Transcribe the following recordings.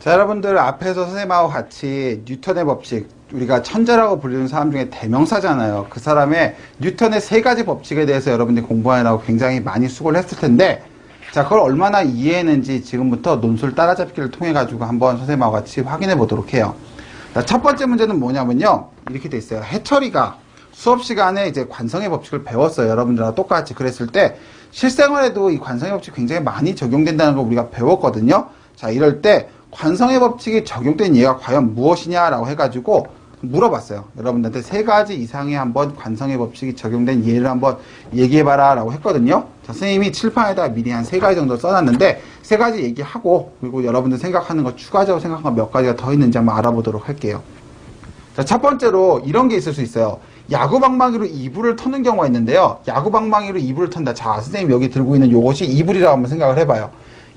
자, 여러분들 앞에서 선생님하고 같이 뉴턴의 법칙, 우리가 천재라고 불리는 사람 중에 대명사잖아요. 그 사람의 뉴턴의 세 가지 법칙에 대해서 여러분들이 공부하느라고 굉장히 많이 수고를 했을 텐데, 자, 그걸 얼마나 이해했는지 지금부터 논술 따라잡기를 통해 가지고 한번 선생님하고 같이 확인해 보도록 해요. 자, 첫 번째 문제는 뭐냐면요, 이렇게 돼 있어요. 해철이가 수업 시간에 이제 관성의 법칙을 배웠어요. 여러분들하고 똑같이. 그랬을 때 실생활에도 이 관성의 법칙이 굉장히 많이 적용된다는 걸 우리가 배웠거든요. 자, 이럴 때 관성의 법칙이 적용된 예가 과연 무엇이냐라고 해가지고 물어봤어요. 여러분들한테 세 가지 이상의 한번 관성의 법칙이 적용된 예를 한번 얘기해봐라 라고 했거든요. 자, 선생님이 칠판에다 미리 한 세 가지 정도 써놨는데 세 가지 얘기하고, 그리고 여러분들 생각하는 거 추가적으로 생각한 거 몇 가지가 더 있는지 한번 알아보도록 할게요. 자, 첫 번째로 이런 게 있을 수 있어요. 야구방망이로 이불을 터는 경우가 있는데요. 야구방망이로 이불을 턴다. 자, 선생님 여기 들고 있는 요것이 이불이라고 한번 생각을 해봐요.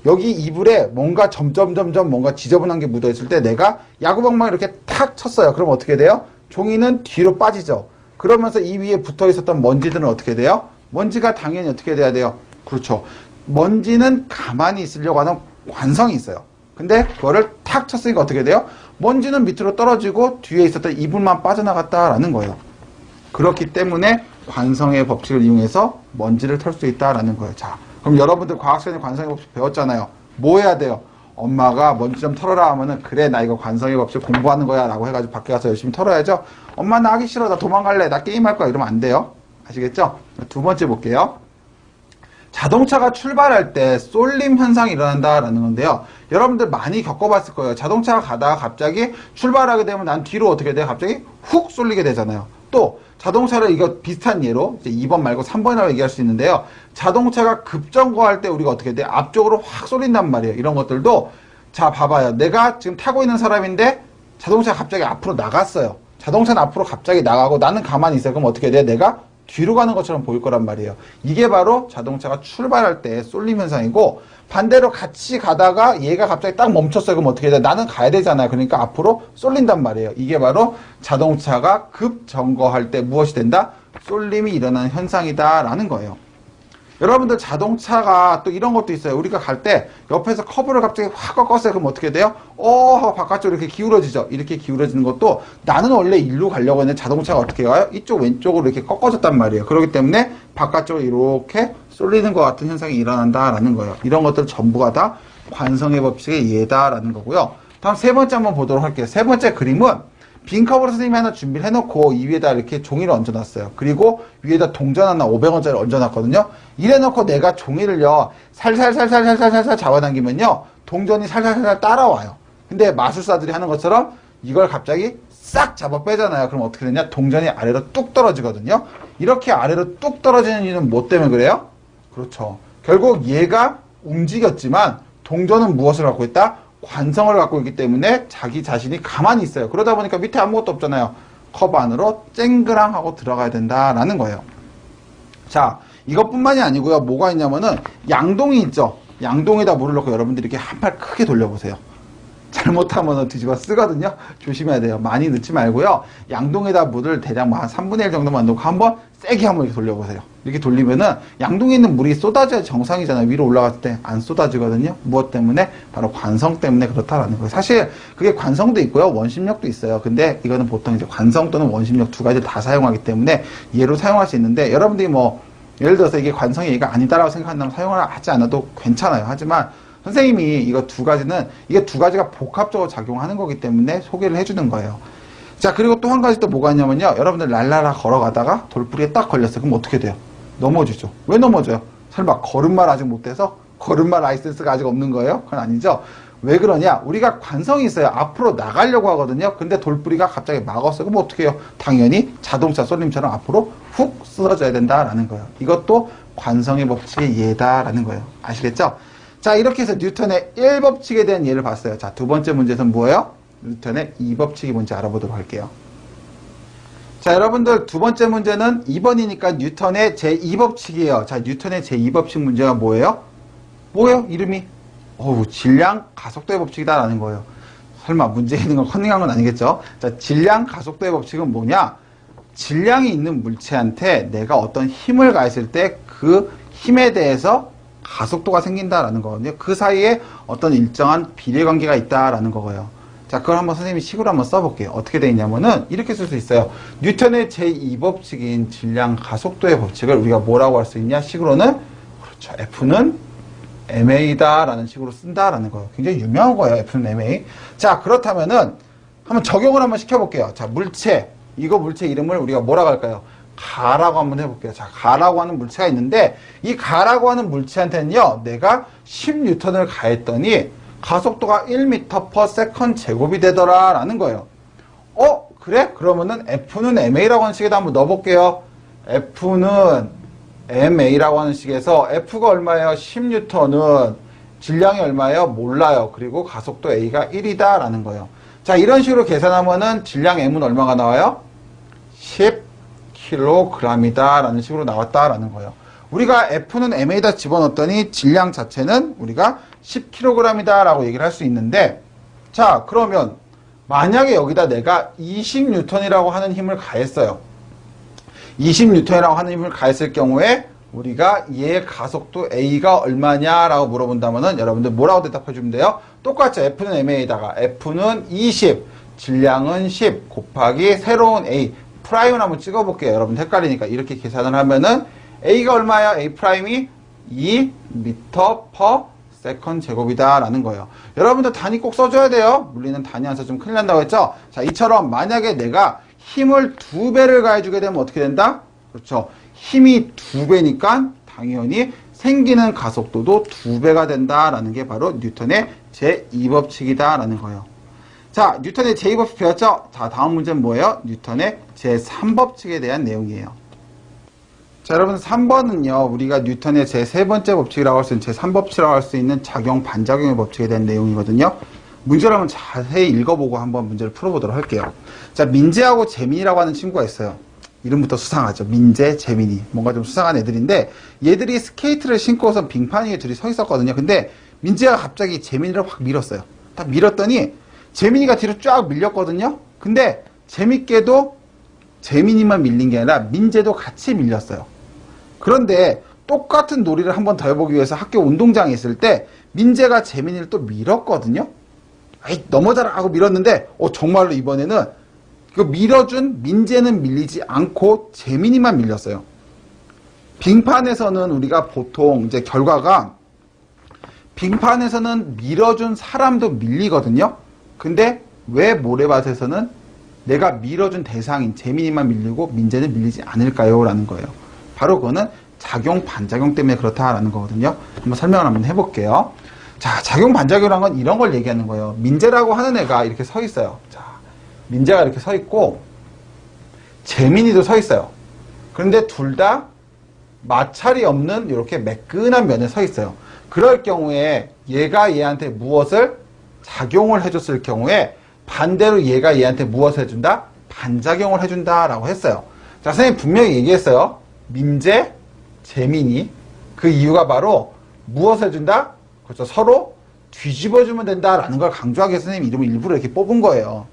여기 이불에 뭔가 점점점점 뭔가 지저분한 게 묻어있을 때 내가 야구방망이 이렇게 탁 쳤어요. 그럼 어떻게 돼요? 종이는 뒤로 빠지죠. 그러면서 이 위에 붙어 있었던 먼지들은 어떻게 돼요? 먼지가 당연히 어떻게 돼야 돼요? 그렇죠. 먼지는 가만히 있으려고 하는 관성이 있어요. 근데 그거를 탁 쳤으니까 어떻게 돼요? 먼지는 밑으로 떨어지고 뒤에 있었던 이불만 빠져나갔다라는 거예요. 그렇기 때문에 관성의 법칙을 이용해서 먼지를 털 수 있다라는 거예요. 자, 그럼 여러분들 과학 시간에 관성의 법칙 배웠잖아요. 뭐 해야 돼요? 엄마가 먼지 좀 털어라 하면은, 그래, 나 이거 관성의 법칙 공부하는 거야 라고 해가지고 밖에 가서 열심히 털어야죠. 엄마 나 하기 싫어, 나 도망갈래, 나 게임할 거야, 이러면 안 돼요. 아시겠죠? 두 번째 볼게요. 자동차가 출발할 때 쏠림 현상이 일어난다라는 건데요. 여러분들 많이 겪어봤을 거예요. 자동차가 가다가 갑자기 출발하게 되면 난 뒤로 어떻게 돼요? 갑자기 훅 쏠리게 되잖아요. 또 자동차를, 이거 비슷한 예로 이제 2번 말고 3번이라고 얘기할 수 있는데요. 자동차가 급정거할 때 우리가 어떻게 돼? 앞쪽으로 확 쏠린단 말이에요. 이런 것들도, 자, 봐봐요. 내가 지금 타고 있는 사람인데 자동차가 갑자기 앞으로 나갔어요. 자동차는 앞으로 갑자기 나가고 나는 가만히 있어요. 그럼 어떻게 돼? 내가 뒤로 가는 것처럼 보일 거란 말이에요. 이게 바로 자동차가 출발할 때 쏠림 현상이고, 반대로 같이 가다가 얘가 갑자기 딱 멈췄어요. 그럼 어떻게 돼? 나는 가야 되잖아요. 그러니까 앞으로 쏠린단 말이에요. 이게 바로 자동차가 급정거할 때 무엇이 된다? 쏠림이 일어나는 현상이다라는 거예요. 여러분들 자동차가 또 이런 것도 있어요. 우리가 갈 때 옆에서 커브를 갑자기 확 꺾었어요. 그럼 어떻게 돼요? 하고 바깥쪽으로 이렇게 기울어지죠. 이렇게 기울어지는 것도, 나는 원래 일로 가려고 했는데 자동차가 어떻게 가요? 이쪽 왼쪽으로 이렇게 꺾어졌단 말이에요. 그렇기 때문에 바깥쪽으로 이렇게 쏠리는 것 같은 현상이 일어난다라는 거예요. 이런 것들 전부가 다 관성의 법칙의 예다라는 거고요. 다음 세 번째 한번 보도록 할게요. 세 번째 그림은 빈 컵으로 선생님이 하나 준비를 해놓고 이 위에다 이렇게 종이를 얹어놨어요. 그리고 위에다 동전 하나 500원짜리 얹어놨거든요. 이래놓고 내가 종이를요 살살살살살살살 잡아당기면요 동전이 살살살살 따라와요. 근데 마술사들이 하는 것처럼 이걸 갑자기 싹 잡아 빼잖아요. 그럼 어떻게 되냐? 동전이 아래로 뚝 떨어지거든요. 이렇게 아래로 뚝 떨어지는 이유는 뭐 때문에 그래요? 그렇죠. 결국 얘가 움직였지만 동전은 무엇을 갖고 있다? 관성을 갖고 있기 때문에 자기 자신이 가만히 있어요. 그러다 보니까 밑에 아무것도 없잖아요. 컵 안으로 쨍그랑 하고 들어가야 된다라는 거예요. 자, 이것뿐만이 아니고요. 뭐가 있냐면은 양동이 있죠. 양동에다 물을 넣고 여러분들이 이렇게 한 팔 크게 돌려보세요. 잘못하면 뒤집어 쓰거든요. 조심해야 돼요. 많이 넣지 말고요. 양동에다 물을 대략 한 3분의 1 정도만 넣고 한번 세게 한번 이렇게 돌려보세요. 이렇게 돌리면은 양동에 있는 물이 쏟아져야 정상이잖아요. 위로 올라갔을 때 안 쏟아지거든요. 무엇 때문에? 바로 관성 때문에 그렇다라는 거예요. 사실 그게 관성도 있고요. 원심력도 있어요. 근데 이거는 보통 이제 관성 또는 원심력 두 가지를 다 사용하기 때문에 얘로 사용할 수 있는데, 여러분들이 뭐 예를 들어서 이게 관성의 얘가 아니다라고 생각한다면 사용을 하지 않아도 괜찮아요. 하지만 선생님이 이거 두 가지는, 이게 두 가지가 복합적으로 작용하는 거기 때문에 소개를 해주는 거예요. 자, 그리고 또 한 가지 또 뭐가 있냐면요. 여러분들 랄라라 걸어가다가 돌부리에 딱 걸렸어요. 그럼 어떻게 돼요? 넘어지죠. 왜 넘어져요? 설마 걸음말 아직 못해서? 걸음말 라이센스가 아직 없는 거예요? 그건 아니죠. 왜 그러냐? 우리가 관성이 있어요. 앞으로 나가려고 하거든요. 근데 돌부리가 갑자기 막았어요. 그럼 어떻게 해요? 당연히 자동차 쏠림처럼 앞으로 훅 쓰러져야 된다라는 거예요. 이것도 관성의 법칙의 예다라는 거예요. 아시겠죠? 자, 이렇게 해서 뉴턴의 1법칙에 대한 예를 봤어요. 자, 두 번째 문제에서는 뭐예요? 뉴턴의 2법칙이 뭔지 알아보도록 할게요. 자, 여러분들 두 번째 문제는 2번이니까 뉴턴의 제2법칙이에요. 자, 뉴턴의 제2법칙 문제가 뭐예요? 뭐예요? 이름이? 질량 가속도의 법칙이다라는 거예요. 설마 문제 있는 건 컨닝한 건 아니겠죠? 자, 질량 가속도의 법칙은 뭐냐? 질량이 있는 물체한테 내가 어떤 힘을 가했을 때 그 힘에 대해서 가속도가 생긴다라는 거거든요. 그 사이에 어떤 일정한 비례관계가 있다라는 거고요. 자, 그걸 한번 선생님이 식으로 한번 써볼게요. 어떻게 되어 있냐면은 이렇게 쓸 수 있어요. 뉴턴의 제2법칙인 질량 가속도의 법칙을 우리가 뭐라고 할 수 있냐? 식으로는 그렇죠. F는 ma다 라는 식으로 쓴다라는 거예요. 굉장히 유명한 거예요. F는 ma. 자, 그렇다면은 한번 적용을 한번 시켜볼게요. 자, 물체. 이거 물체 이름을 우리가 뭐라고 할까요? 가라고 한번 해볼게요. 자, 가라고 하는 물체가 있는데 이 가라고 하는 물체한테는요, 내가 10N을 가했더니 가속도가 1m/s 제곱이 되더라 라는 거예요. 그래? 그러면은 F는 ma라고 하는 식에다 한번 넣어볼게요. F는 ma라고 하는 식에서 F가 얼마예요? 10N은 질량이 얼마예요? 몰라요. 그리고 가속도 a가 1이다 라는 거예요. 자, 이런 식으로 계산하면은 질량 m은 얼마가 나와요? 10kg이다 라는 식으로 나왔다 라는 거예요. 우리가 F는 ma에다 집어넣었더니 질량 자체는 우리가 10kg이다 라고 얘기를 할 수 있는데, 자, 그러면 만약에 여기다 내가 20N이라고 하는 힘을 가했어요. 20N이라고 하는 힘을 가했을 경우에 우리가 얘의 가속도 a가 얼마냐라고 물어본다면은 여러분들 뭐라고 대답해 주면 돼요? 똑같죠. F는 ma에다가 F는 20, 질량은 10 곱하기 새로운 a 프라임을 한번 찍어볼게요. 여러분 헷갈리니까 이렇게 계산을 하면은 a가 얼마야? a 프라임이 2m/s 제곱이다 라는 거예요. 여러분들 단위 꼭 써줘야 돼요. 물리는 단위 안 써주면 큰일 난다고 했죠? 자, 이처럼 만약에 내가 힘을 2배를 가해주게 되면 어떻게 된다? 그렇죠. 힘이 2배니까 당연히 생기는 가속도도 2배가 된다라는 게 바로 뉴턴의 제2법칙이다라는 거예요. 자, 뉴턴의 제2법칙 배웠죠? 자, 다음 문제는 뭐예요? 뉴턴의 제3법칙에 대한 내용이에요. 자, 여러분 3번은요. 우리가 뉴턴의 제3번째 법칙이라고 할 수 있는 제3법칙이라고 할 수 있는 작용, 반작용의 법칙에 대한 내용이거든요. 문제를 한번 자세히 읽어보고 한번 문제를 풀어보도록 할게요. 자, 민재하고 재민이라고 하는 친구가 있어요. 이름부터 수상하죠. 민재, 재민이. 뭔가 좀 수상한 애들인데 얘들이 스케이트를 신고서 빙판 위에 둘이 서 있었거든요. 근데 민재가 갑자기 재민이를 확 밀었어요. 딱 밀었더니 재민이가 뒤로 쫙 밀렸거든요. 근데 재밌게도 재민이만 밀린 게 아니라 민재도 같이 밀렸어요. 그런데 똑같은 놀이를 한 번 더 해보기 위해서 학교 운동장에 있을 때 민재가 재민이를 또 밀었거든요. 아이, 넘어져라 하고 밀었는데 정말로 이번에는 그 밀어준 민재는 밀리지 않고 재민이만 밀렸어요. 빙판에서는 우리가 보통 이제 결과가 빙판에서는 밀어준 사람도 밀리거든요. 근데 왜 모래밭에서는 내가 밀어준 대상인 재민이만 밀리고 민재는 밀리지 않을까요? 라는 거예요. 바로 그거는 작용, 반작용 때문에 그렇다라는 거거든요. 한번 설명을 한번 해볼게요. 자, 작용, 반작용이라는 건 이런 걸 얘기하는 거예요. 민재라고 하는 애가 이렇게 서 있어요. 자, 민재가 이렇게 서 있고 재민이도 서 있어요. 그런데 둘 다 마찰이 없는 이렇게 매끈한 면에 서 있어요. 그럴 경우에 얘가 얘한테 무엇을 작용을 해줬을 경우에 반대로 얘가 얘한테 무엇을 해준다? 반작용을 해준다라고 했어요. 자, 선생님 분명히 얘기했어요. 민재, 재민이. 그 이유가 바로 무엇을 해준다? 그렇죠. 서로 뒤집어주면 된다라는 걸 강조하기 위해서 선생님이 이름을 일부러 이렇게 뽑은 거예요.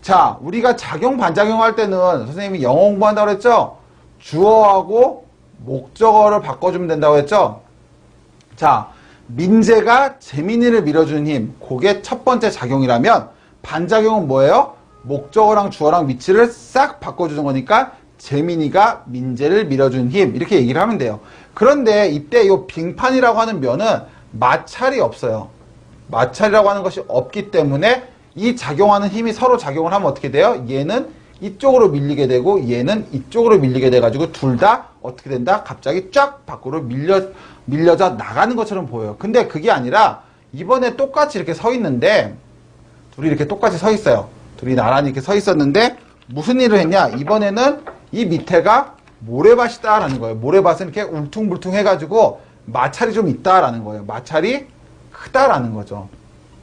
자, 우리가 작용, 반작용 할 때는 선생님이 영어 공부한다고 했죠? 주어하고 목적어를 바꿔주면 된다고 했죠? 자, 민재가 재민이를 밀어주는 힘, 그게 첫 번째 작용이라면 반작용은 뭐예요? 목적어랑 주어랑 위치를 싹 바꿔주는 거니까 재민이가 민재를 밀어주는 힘, 이렇게 얘기를 하면 돼요. 그런데 이때 이 빙판이라고 하는 면은 마찰이 없어요. 마찰이라고 하는 것이 없기 때문에 이 작용하는 힘이 서로 작용을 하면 어떻게 돼요? 얘는 이쪽으로 밀리게 되고 얘는 이쪽으로 밀리게 돼가지고 둘 다 어떻게 된다? 갑자기 쫙 밖으로 밀려져 나가는 것처럼 보여요. 근데 그게 아니라 이번에 똑같이 이렇게 서 있는데 둘이 이렇게 똑같이 서 있어요. 둘이 나란히 이렇게 서 있었는데 무슨 일을 했냐? 이번에는 이 밑에가 모래밭이다라는 거예요. 모래밭은 이렇게 울퉁불퉁 해가지고 마찰이 좀 있다라는 거예요. 마찰이 크다라는 거죠.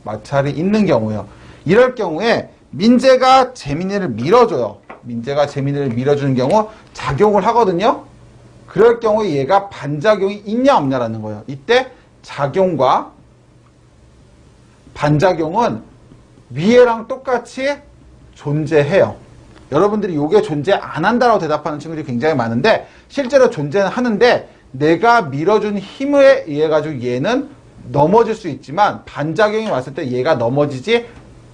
마찰이 있는 경우요. 이럴 경우에 민재가 재민이를 밀어줘요. 민재가 재민이를 밀어주는 경우 작용을 하거든요. 그럴 경우에 얘가 반작용이 있냐 없냐라는 거예요. 이때 작용과 반작용은 위에랑 똑같이 존재해요. 여러분들이 이게 존재 안 한다라고 대답하는 친구들이 굉장히 많은데 실제로 존재는 하는데 내가 밀어준 힘에 의해 가지고 얘는 넘어질 수 있지만 반작용이 왔을 때 얘가 넘어지지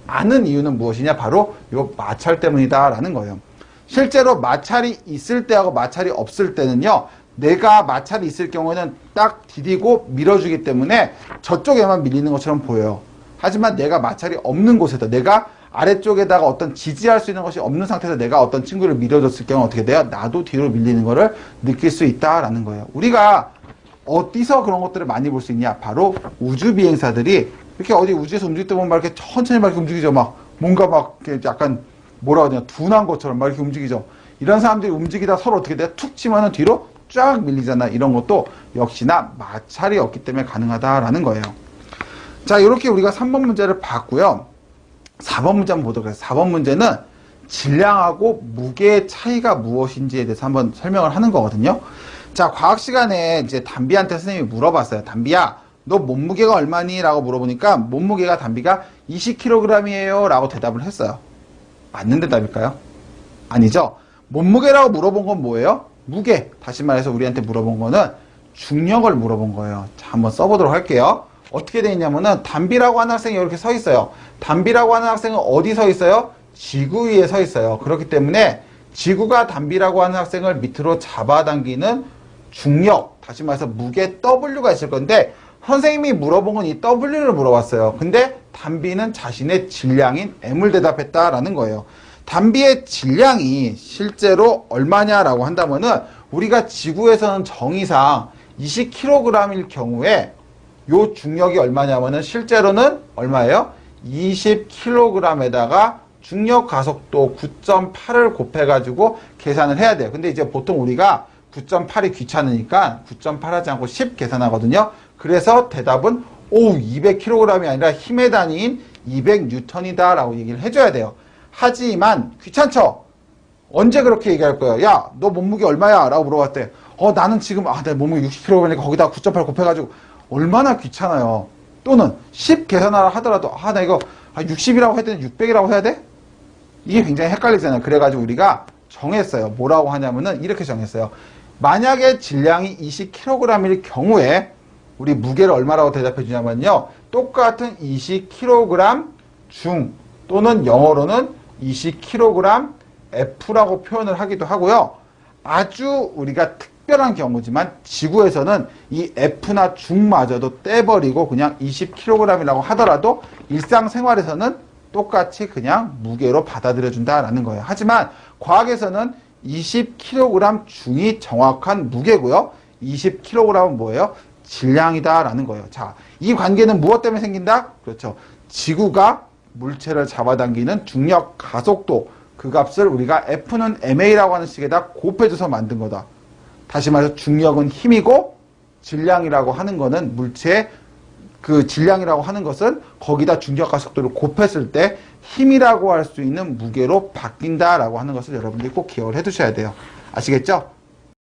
않은 이유는 무엇이냐? 바로 요 마찰 때문이다 라는 거예요. 실제로 마찰이 있을 때하고 마찰이 없을 때는요, 내가 마찰이 있을 경우에는 딱 디디고 밀어주기 때문에 저쪽에만 밀리는 것처럼 보여요. 하지만 내가 마찰이 없는 곳에서, 내가 아래쪽에다가 어떤 지지할 수 있는 것이 없는 상태에서 내가 어떤 친구를 밀어줬을 경우 어떻게 돼요? 나도 뒤로 밀리는 거를 느낄 수 있다라는 거예요. 우리가 어디서 그런 것들을 많이 볼 수 있냐? 바로 우주 비행사들이 이렇게 어디 우주에서 움직일 때 보면 막 이렇게 천천히 막 이렇게 움직이죠. 막 뭔가 막 이렇게 약간 뭐라 그러냐, 둔한 것처럼 막 이렇게 움직이죠. 이런 사람들이 움직이다 서로 어떻게 돼요? 툭 치면은 뒤로 쫙 밀리잖아. 이런 것도 역시나 마찰이 없기 때문에 가능하다라는 거예요. 자, 이렇게 우리가 3번 문제를 봤고요. 4번 문제 한번 보도록 하겠습니다. 4번 문제는 질량하고 무게의 차이가 무엇인지에 대해서 한번 설명을 하는 거거든요. 자, 과학 시간에 이제 담비한테 선생님이 물어봤어요. 담비야, 너 몸무게가 얼마니? 라고 물어보니까 몸무게가 담비가 20kg이에요 라고 대답을 했어요. 맞는 대답일까요? 아니죠. 몸무게라고 물어본 건 뭐예요? 무게. 다시 말해서 우리한테 물어본 거는 중력을 물어본 거예요. 자, 한번 써보도록 할게요. 어떻게 되어 있냐면은 담비라고 하는 학생이 이렇게 서 있어요. 담비라고 하는 학생은 어디 서 있어요? 지구 위에 서 있어요. 그렇기 때문에 지구가 담비라고 하는 학생을 밑으로 잡아당기는 중력, 다시 말해서 무게 W가 있을 건데 선생님이 물어본 건 이 W를 물어봤어요. 근데 담비는 자신의 질량인 M을 대답했다라는 거예요. 담비의 질량이 실제로 얼마냐라고 한다면은 우리가 지구에서는 정의상 20kg일 경우에 요 중력이 얼마냐면은 실제로는 얼마예요? 20kg에다가 중력 가속도 9.8을 곱해가지고 계산을 해야 돼요. 근데 이제 보통 우리가 9.8이 귀찮으니까 9.8 하지 않고 10 계산하거든요. 그래서 대답은 200kg이 아니라 힘의 단위인 200N이다 라고 얘기를 해줘야 돼요. 하지만 귀찮죠? 언제 그렇게 얘기할 거예요? 야, 너 몸무게 얼마야? 라고 물어봤대. 나는 지금 내 몸무게 60kg니까 거기다 9.8 곱해가지고 얼마나 귀찮아요. 또는 10 계산하라 하더라도 나 이거 60이라고 해야 되나 600이라고 해야 돼? 이게 굉장히 헷갈리잖아요. 그래가지고 우리가 정했어요. 뭐라고 하냐면은 이렇게 정했어요. 만약에 질량이 20kg일 경우에 우리 무게를 얼마라고 대답해 주냐면요. 똑같은 20kg 중 또는 영어로는 20kg F라고 표현을 하기도 하고요. 아주 우리가 특별한 경우지만 지구에서는 이 F나 중마저도 떼버리고 그냥 20kg이라고 하더라도 일상생활에서는 똑같이 그냥 무게로 받아들여 준다라는 거예요. 하지만 과학에서는 20kg 중이 정확한 무게고요. 20kg은 뭐예요? 질량이다라는 거예요. 자, 이 관계는 무엇 때문에 생긴다? 그렇죠. 지구가 물체를 잡아당기는 중력 가속도, 그 값을 우리가 F는 ma라고 하는 식에다 곱해줘서 만든 거다. 다시 말해서 중력은 힘이고 질량이라고 하는 거는 물체의 그 질량이라고 하는 것은 거기다 중력 가속도를 곱했을 때 힘이라고 할 수 있는 무게로 바뀐다라고 하는 것을 여러분들이 꼭 기억을 해 두셔야 돼요. 아시겠죠?